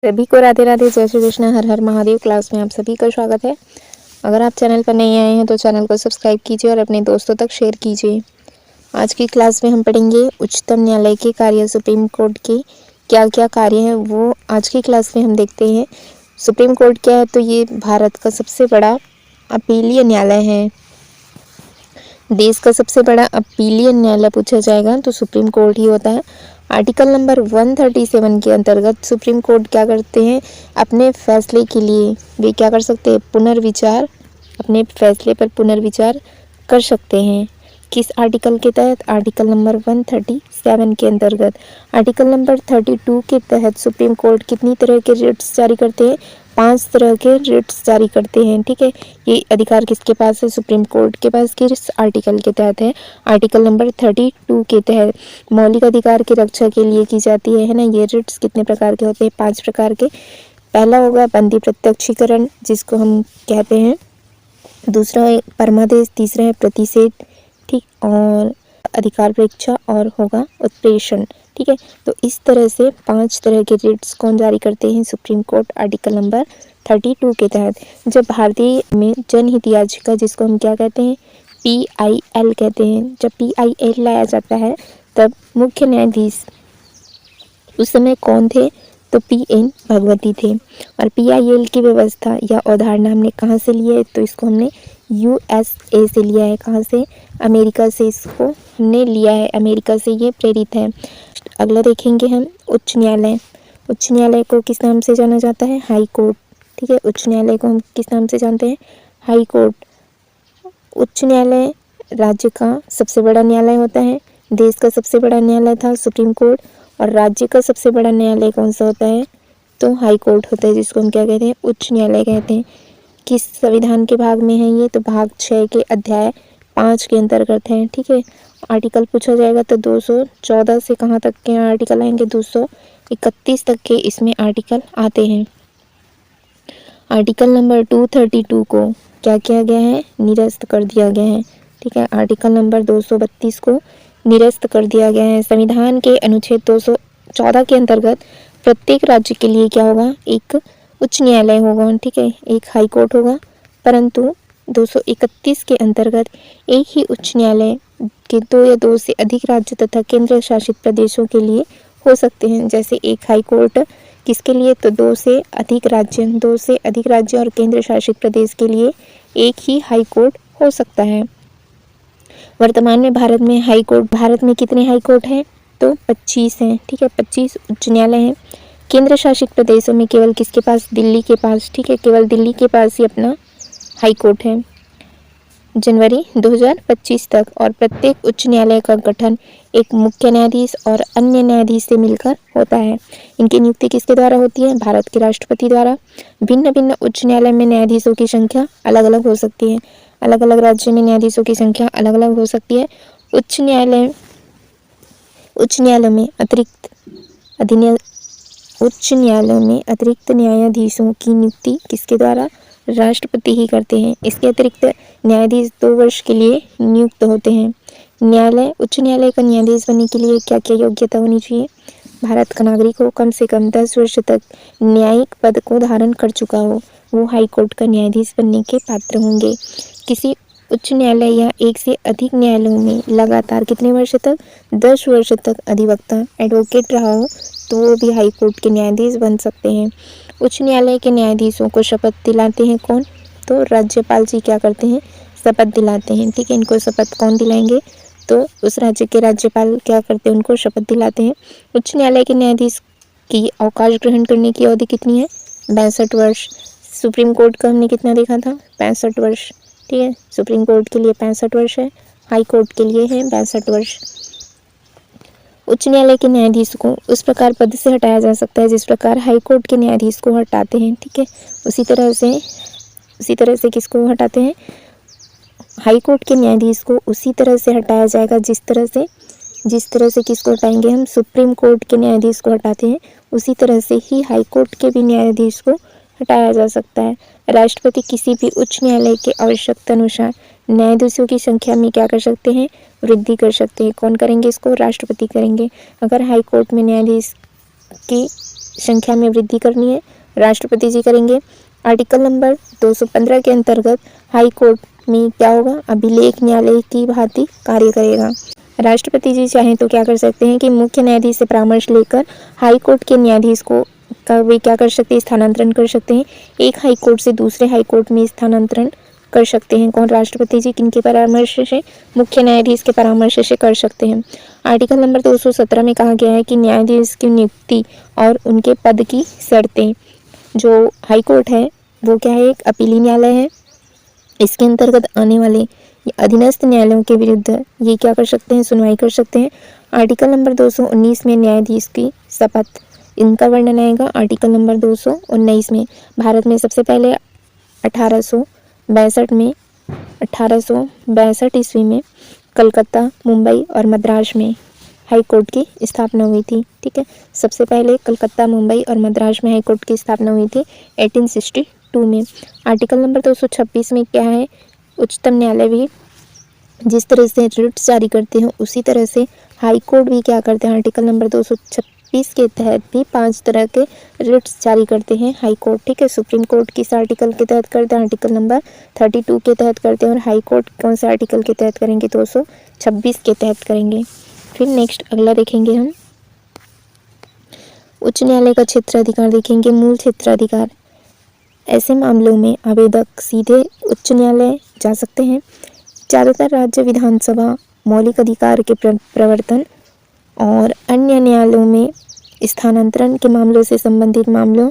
सभी को राधे राधे, जय श्री कृष्ण, हर हर महादेव। क्लास में आप सभी का स्वागत है। अगर आप चैनल पर नए आए हैं तो चैनल को सब्सक्राइब कीजिए और अपने दोस्तों तक शेयर कीजिए। आज की क्लास में हम पढ़ेंगे उच्चतम न्यायालय के कार्य, सुप्रीम कोर्ट के क्या क्या कार्य हैं वो आज की क्लास में हम देखते हैं। सुप्रीम कोर्ट क्या है? तो ये भारत का सबसे बड़ा अपीलीय न्यायालय है। देश का सबसे बड़ा अपीलीय न्यायालय पूछा जाएगा तो सुप्रीम कोर्ट ही होता है। आर्टिकल नंबर 137 के अंतर्गत सुप्रीम कोर्ट क्या करते हैं? अपने फैसले के लिए वे क्या कर सकते हैं? पुनर्विचार, अपने फैसले पर पुनर्विचार कर सकते हैं। किस आर्टिकल के तहत? आर्टिकल नंबर 137 के अंतर्गत। आर्टिकल नंबर 32 के तहत सुप्रीम कोर्ट कितनी तरह के रिट्स जारी करते हैं? 5 तरह के रिट्स जारी करते हैं। ठीक है, ये अधिकार किसके पास है? सुप्रीम कोर्ट के पास। किस आर्टिकल के तहत है? आर्टिकल नंबर 32 के तहत। मौलिक अधिकार की रक्षा के लिए की जाती है ना। ये रिट्स कितने प्रकार के होते हैं? 5 प्रकार के। पहला होगा बंदी प्रत्यक्षीकरण, जिसको हम कहते हैं। दूसरा है परमादेश, तीसरा है प्रतिषेध, ठीक, और अधिकार परीक्षा, और होगा उत्प्रेषण। ठीक है, तो इस तरह से 5 तरह के रिट्स कौन जारी करते हैं? सुप्रीम कोर्ट, आर्टिकल नंबर 32 के तहत। जब भारतीय में जनहित याचिका, जिसको हम क्या कहते हैं? PIL कहते हैं। जब PIL लाया जाता है तब मुख्य न्यायाधीश उस समय कौन थे? तो PN भगवती थे। और PIL की व्यवस्था या अवधारणा हमने कहाँ से लिया है? तो इसको हमने USA से लिया है। कहाँ से? अमेरिका से इसको हमने लिया है, अमेरिका से ये प्रेरित है। अगला देखेंगे हम उच्च न्यायालय। उच्च न्यायालय को किस नाम से जाना जाता है? High court. ठीक है, उच्च न्यायालय को हम किस नाम से जानते हैं? High court. उच्च न्यायालय राज्य का सबसे बड़ा न्यायालय होता है। देश का सबसे बड़ा न्यायालय था सुप्रीम कोर्ट, और राज्य का सबसे बड़ा न्यायालय कौन सा होता है? तो हाई कोर्ट होता है, जिसको हम क्या कहते हैं? उच्च न्यायालय कहते हैं। किस संविधान के भाग में है ये? तो भाग 6 के अध्याय 5 के अंतर्गत है। ठीक है, आर्टिकल पूछा जाएगा तो 214 से कहाँ तक के आर्टिकल आएंगे? 231 तक के इसमें आर्टिकल आते हैं। आर्टिकल नंबर 232 को क्या किया गया है? निरस्त कर दिया गया है। ठीक है, आर्टिकल नंबर 232 को निरस्त कर दिया गया है। संविधान के अनुच्छेद 214 के अंतर्गत प्रत्येक राज्य के लिए क्या होगा? एक उच्च न्यायालय होगा। ठीक है, एक हाई कोर्ट होगा। परंतु 231 के अंतर्गत एक ही उच्च न्यायालय के 2 या 2 से अधिक राज्य तथा केंद्र शासित प्रदेशों के लिए हो सकते हैं। जैसे एक हाई कोर्ट किसके लिए? तो 2 से अधिक राज्य और केंद्र शासित प्रदेश के लिए एक ही हाई कोर्ट हो सकता है। वर्तमान में भारत में कितने हाई कोर्ट हैं? तो 25 हैं। ठीक है, 25 उच्च न्यायालय हैं। केंद्र शासित प्रदेशों में केवल किसके पास? दिल्ली के पास। ठीक है, केवल दिल्ली के पास ही अपना हाई कोर्ट है जनवरी 2025 तक। और प्रत्येक उच्च न्यायालय का गठन एक मुख्य न्यायाधीश और अन्य न्यायाधीश से मिलकर होता है। इनकी नियुक्ति किसके द्वारा होती है? भारत के राष्ट्रपति द्वारा। भिन्न भिन्न उच्च न्यायालय में न्यायाधीशों की संख्या अलग अलग हो सकती है। अलग अलग राज्य में न्यायाधीशों की संख्या अलग अलग हो सकती है। उच्च न्यायालयों में अतिरिक्त न्यायाधीशों की नियुक्ति किसके द्वारा? राष्ट्रपति ही करते हैं। इसके अतिरिक्त न्यायाधीश 2 वर्ष के लिए नियुक्त होते हैं। उच्च न्यायालय का न्यायाधीश बनने के लिए क्या क्या योग्यता होनी चाहिए? भारत का नागरिक हो, कम से कम 10 वर्ष तक न्यायिक पद को धारण कर चुका हो, वो हाई कोर्ट का न्यायाधीश बनने के पात्र होंगे। किसी उच्च न्यायालय या एक से अधिक न्यायालयों में लगातार कितने वर्ष तक? 10 वर्ष तक अधिवक्ता एडवोकेट रहा हो तो वो भी हाई कोर्ट के न्यायाधीश बन सकते हैं। उच्च न्यायालय के न्यायाधीशों को शपथ दिलाते हैं कौन? तो राज्यपाल जी क्या करते हैं? शपथ दिलाते हैं। ठीक है, इनको शपथ कौन दिलाएंगे? तो उस राज्य के राज्यपाल क्या करते हैं? उनको शपथ दिलाते हैं। उच्च न्यायालय के न्यायाधीश की अवकाश ग्रहण करने की अवधि कितनी है? 62 वर्ष। सुप्रीम कोर्ट का हमने कितना देखा था? 65 वर्ष। ठीक है, सुप्रीम कोर्ट के लिए 65 वर्ष है, हाई कोर्ट के लिए है 62 वर्ष। उच्च न्यायालय के न्यायाधीश को उस प्रकार पद से हटाया जा सकता है जिस प्रकार हाई कोर्ट के न्यायाधीश को हटाते हैं। ठीक है, उसी तरह से किसको हटाते हैं? हाई कोर्ट के न्यायाधीश को उसी तरह से हटाया जाएगा जिस तरह से किसको हटाएंगे हम? सुप्रीम कोर्ट के न्यायाधीश को हटाते हैं, उसी तरह से ही हाई कोर्ट के भी न्यायाधीश को हटाया जा सकता है। राष्ट्रपति किसी भी उच्च न्यायालय के आवश्यकता अनुसार न्यायाधीशों की संख्या में क्या कर सकते हैं? वृद्धि कर सकते हैं। कौन करेंगे इसको? राष्ट्रपति करेंगे। अगर हाई कोर्ट में न्यायाधीश की संख्या में वृद्धि करनी है, राष्ट्रपति जी करेंगे। आर्टिकल नंबर 215 के अंतर्गत हाई कोर्ट में क्या होगा, अभिलेख न्यायालय की भांति कार्य करेगा। राष्ट्रपति जी चाहें तो क्या कर सकते हैं कि मुख्य न्यायाधीश से परामर्श लेकर हाई कोर्ट के न्यायाधीश को वे क्या कर सकते हैं, स्थानांतरण कर सकते हैं। एक हाई कोर्ट से दूसरे हाई कोर्ट में स्थानांतरण कर सकते हैं। कौन, राष्ट्रपति जी। किनके परामर्श से, मुख्य न्यायाधीश के परामर्श से कर सकते हैं। आर्टिकल नंबर 217 में कहा गया है कि न्यायाधीश की नियुक्ति और उनके पद की शर्तें। जो हाई कोर्ट है वो क्या है, एक अपीली न्यायालय है। इसके अंतर्गत आने वाले अधीनस्थ न्यायालयों के विरुद्ध ये क्या कर सकते हैं, सुनवाई कर सकते हैं। आर्टिकल नंबर 219 में न्यायाधीश की शपथ, इनका वर्णन आएगा आर्टिकल नंबर 219 में। भारत में सबसे पहले 1862 ईस्वी में कलकत्ता, मुंबई और मद्रास में हाई कोर्ट की स्थापना हुई थी। ठीक है, सबसे पहले कलकत्ता, मुंबई और मद्रास में हाई कोर्ट की स्थापना हुई थी 1862 में। आर्टिकल नंबर 226 में क्या है, उच्चतम न्यायालय भी जिस तरह से रिट जारी करते हैं उसी तरह से हाई कोर्ट भी क्या करते हैं। आर्टिकल नंबर 226 के तहत भी 5 तरह के रिट्स जारी करते हैं हाई कोर्ट। ठीक है, सुप्रीम कोर्ट किस आर्टिकल के तहत करते हैं, आर्टिकल नंबर 32 के तहत करते हैं। और हाई कोर्ट कौन से आर्टिकल के तहत करेंगे, 226 के तहत करेंगे। फिर नेक्स्ट अगला देखेंगे हम, उच्च न्यायालय का क्षेत्राधिकार देखेंगे। मूल क्षेत्राधिकार, ऐसे मामलों में आवेदक सीधे उच्च न्यायालय जा सकते हैं। ज़्यादातर राज्य विधानसभा मौलिक अधिकार के प्रवर्तन और अन्य न्यायालयों में स्थानांतरण के मामलों से संबंधित मामलों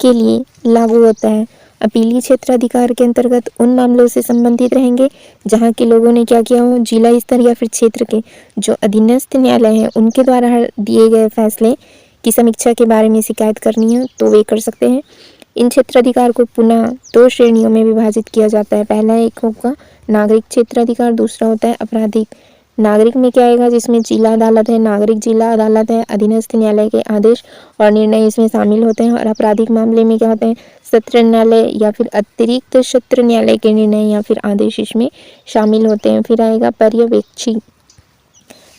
के लिए लागू होता है। अपीली क्षेत्राधिकार के अंतर्गत उन मामलों से संबंधित रहेंगे जहां के लोगों ने क्या किया हो, जिला स्तर या फिर क्षेत्र के जो अधीनस्थ न्यायालय हैं उनके द्वारा दिए गए फैसले की समीक्षा के बारे में शिकायत करनी है तो वे कर सकते हैं। इन क्षेत्राधिकार को पुनः 2 श्रेणियों में विभाजित किया जाता है। पहला एक होगा नागरिक क्षेत्राधिकार, दूसरा होता है आपराधिक। नागरिक में क्या आएगा, जिसमें जिला अदालत है, नागरिक जिला अदालत है, अधीनस्थ न्यायालय के आदेश और निर्णय इसमें शामिल होते हैं। और आपराधिक मामले में क्या होते हैं, सत्र न्यायालय या फिर अतिरिक्त सत्र न्यायालय के निर्णय या फिर आदेश इसमें शामिल होते हैं। फिर आएगा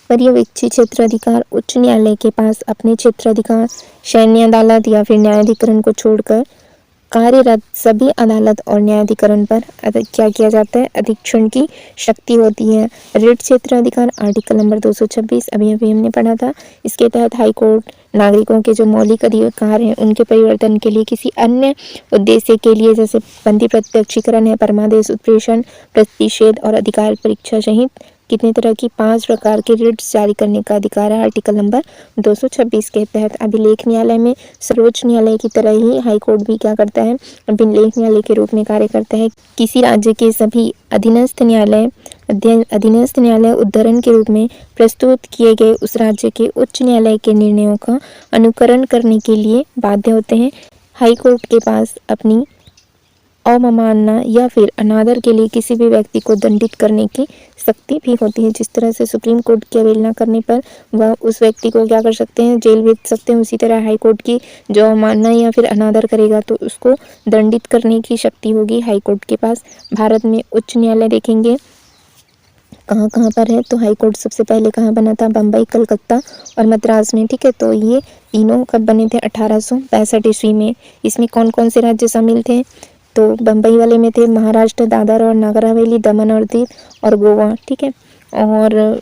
पर्यवेक्षी क्षेत्राधिकार, उच्च न्यायालय के पास अपने क्षेत्राधिकार सैन्य अदालत या फिर न्यायाधिकरण को छोड़कर कार्यरत सभी अदालत और न्यायाधिकरण पर क्या किया जाता है, अधीक्षण की शक्ति होती है। रिट क्षेत्राधिकार, आर्टिकल नंबर 226 अभी हमने पढ़ा था। इसके तहत हाई कोर्ट नागरिकों के जो मौलिक अधिकार हैं उनके परिवर्तन के लिए किसी अन्य उद्देश्य के लिए, जैसे बंदी प्रत्यक्षीकरण है, परमादेश उत्प्रेषण, प्रतिषेध और अधिकार परीक्षा सहित कितने तरह की 5 प्रकार के रिट्स जारी करने का अधिकार है आर्टिकल नंबर 226 के तहत। अभिलेख न्यायालय में सर्वोच्च न्यायालय की तरह ही हाई कोर्ट भी क्या करता है, अभिलेख न्यायालय के रूप में कार्य करता है। किसी राज्य के सभी अधीनस्थ न्यायालय उद्धरण के रूप में प्रस्तुत किए गए उस राज्य के उच्च न्यायालय के निर्णयों का अनुकरण करने के लिए बाध्य होते हैं। हाई कोर्ट के पास अपनी अवमानना या फिर अनादर के लिए किसी भी व्यक्ति को दंडित करने की शक्ति भी होती है। जिस तरह से सुप्रीम कोर्ट की अवहेलना करने पर वह उस व्यक्ति को क्या कर सकते हैं, जेल भेज सकते हैं, उसी तरह हाई कोर्ट की जो अवमानना या फिर अनादर करेगा तो उसको दंडित करने की शक्ति होगी हाई कोर्ट के पास। भारत में उच्च न्यायालय देखेंगे कहाँ कहाँ पर है, तो हाई कोर्ट सबसे पहले कहाँ बना था, बम्बई, कलकत्ता और मद्रास में। ठीक है, तो ये तीनों कब बने थे, 1865 ईस्वी में। इसमें कौन कौन से राज्य शामिल थे, तो बम्बई वाले में थे महाराष्ट्र, दादर और नगर हवेली, दमन और दीव और गोवा। ठीक है, और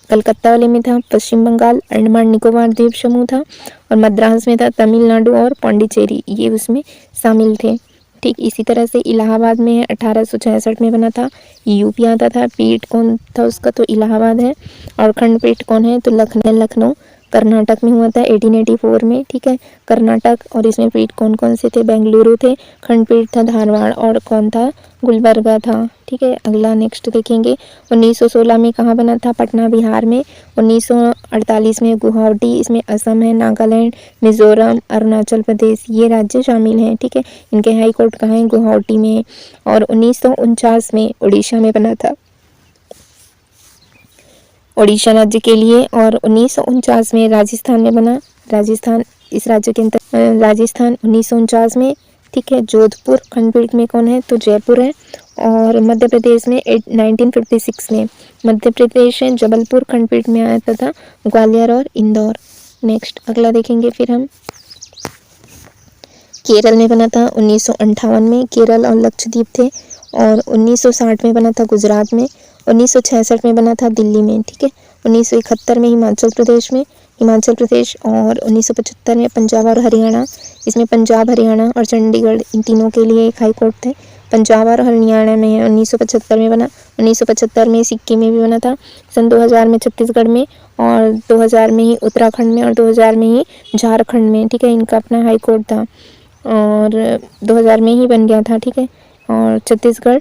कलकत्ता वाले में था पश्चिम बंगाल, अंडमान निकोबार द्वीप समूह था। और मद्रास में था तमिलनाडु और पौंडीचेरी, ये उसमें शामिल थे। ठीक इसी तरह से इलाहाबाद में है, 1866 में बना था। यूपी आता था, पीठ कौन था उसका, तो इलाहाबाद है। और खंडपीठ कौन है, तो लखनऊ कर्नाटक में हुआ था 1884 में। ठीक है, कर्नाटक। और इसमें पीठ कौन कौन से थे, बेंगलुरु थे, खंडपीठ था धारवाड़ और कौन था, गुलबर्गा था। ठीक है, अगला नेक्स्ट देखेंगे 1916 में कहाँ बना था, पटना बिहार में। 1948 में गुवाहाटी, इसमें असम है, नागालैंड, मिजोरम, अरुणाचल प्रदेश, ये राज्य शामिल हैं। ठीक है, इनके हाई कोर्ट कहाँ है, गुवाहाटी में। और 1949 में उड़ीसा में बना था, ओडिशा राज्य के लिए। और 1949 में राजस्थान में बना, राजस्थान इस राज्य के अंदर राजस्थान 1949 में। ठीक है, जोधपुर खंडपीठ में कौन है, तो जयपुर है। और मध्य प्रदेश में 1956 में मध्य प्रदेश है, जबलपुर खंडपीठ में आया था ग्वालियर और इंदौर। नेक्स्ट अगला देखेंगे फिर हम केरल में बना था 1958 में, केरल और लक्षद्वीप थे। और 1960 में बना था गुजरात में, 1966 में बना था दिल्ली में, ठीक है। 1971 में हिमाचल प्रदेश में, और 1975 में पंजाब और हरियाणा। इसमें पंजाब, हरियाणा और चंडीगढ़ इन तीनों के लिए एक हाई कोर्ट थे। पंजाब और हरियाणा में 1975 में बना, 1975 में सिक्किम में भी बना था, सन 2000 में छत्तीसगढ़ में, और 2000 में ही उत्तराखंड में, और 2000 में ही झारखंड में, ठीक है। इनका अपना हाई कोर्ट था और 2000 में ही बन गया था, ठीक है। और छत्तीसगढ़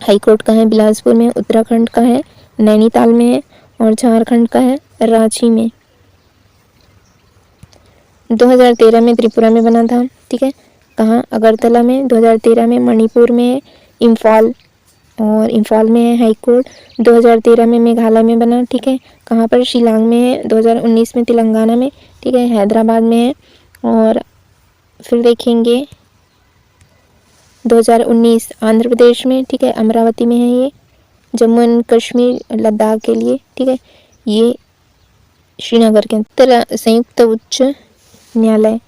हाई कोर्ट का है बिलासपुर में, उत्तराखंड का है नैनीताल में है, और झारखंड का है रांची में। 2013 में त्रिपुरा में बना था, ठीक है। कहाँ? अगरतला में। 2013 में मणिपुर में, इम्फाल में है हाई कोर्ट। 2013 में मेघालय में बना, ठीक है। कहाँ पर? शिलांग में है। 2019 में तेलंगाना में, ठीक है, हैदराबाद में है। और फिर देखेंगे 2019 आंध्र प्रदेश में, ठीक है, अमरावती में है ये। जम्मू एंड कश्मीर लद्दाख के लिए, ठीक है, ये श्रीनगर के अंदर। संयुक्त उच्च न्यायालय,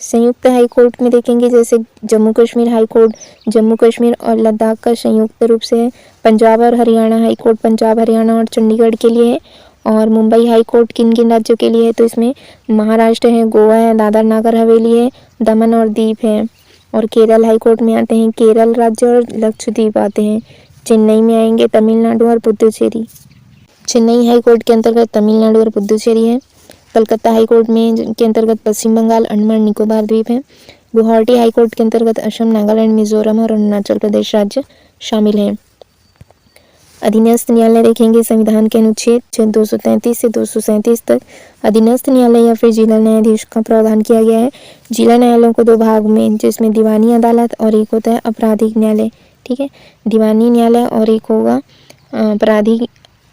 संयुक्त हाई कोर्ट में देखेंगे जैसे जम्मू कश्मीर हाई कोर्ट जम्मू कश्मीर और लद्दाख का संयुक्त रूप से है। पंजाब और हरियाणा हाई कोर्ट पंजाब, हरियाणा और चंडीगढ़ के लिए है। और मुंबई हाई कोर्ट किन किन राज्यों के लिए है? तो इसमें महाराष्ट्र है, गोवा है, दादर नागर हवेली है, दमन और दीव है। और केरल हाई कोर्ट में आते हैं केरल राज्य और लक्षद्वीप आते हैं। चेन्नई में आएंगे तमिलनाडु और पुडुचेरी। चेन्नई हाई कोर्ट के अंतर्गत तमिलनाडु और पुडुचेरी है। कलकत्ता हाई कोर्ट में के अंतर्गत पश्चिम बंगाल, अंडमान निकोबार द्वीप है। गुवाहाटी हाई कोर्ट के अंतर्गत असम, नागालैंड, मिजोरम और अरुणाचल प्रदेश राज्य शामिल हैं। अधीनस्थ न्यायालय देखेंगे संविधान के अनुच्छेद 233 से 237 तक अधीनस्थ न्यायालय या फिर जिला न्यायाधीश का प्रावधान किया गया है। जिला न्यायालयों को दो भाग में, जिसमें दीवानी अदालत और एक होता है आपराधिक न्यायालय, ठीक है। दीवानी न्यायालय और एक होगा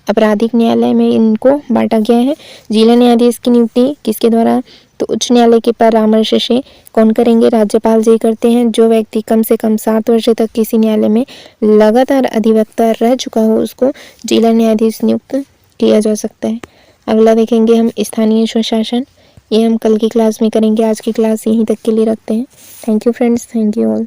आपराधिक न्यायालय में इनको बांटा गया है। जिला न्यायाधीश की नियुक्ति किसके द्वारा? तो उच्च न्यायालय के परामर्श से कौन करेंगे? राज्यपाल जी करते हैं। जो व्यक्ति कम से कम 7 वर्ष तक किसी न्यायालय में लगातार अधिवक्ता रह चुका हो उसको जिला न्यायाधीश नियुक्त किया जा सकता है। अगला देखेंगे हम स्थानीय स्वशासन, ये हम कल की क्लास में करेंगे। आज की क्लास यहीं तक के लिए रखते हैं। Thank you friends, thank you all.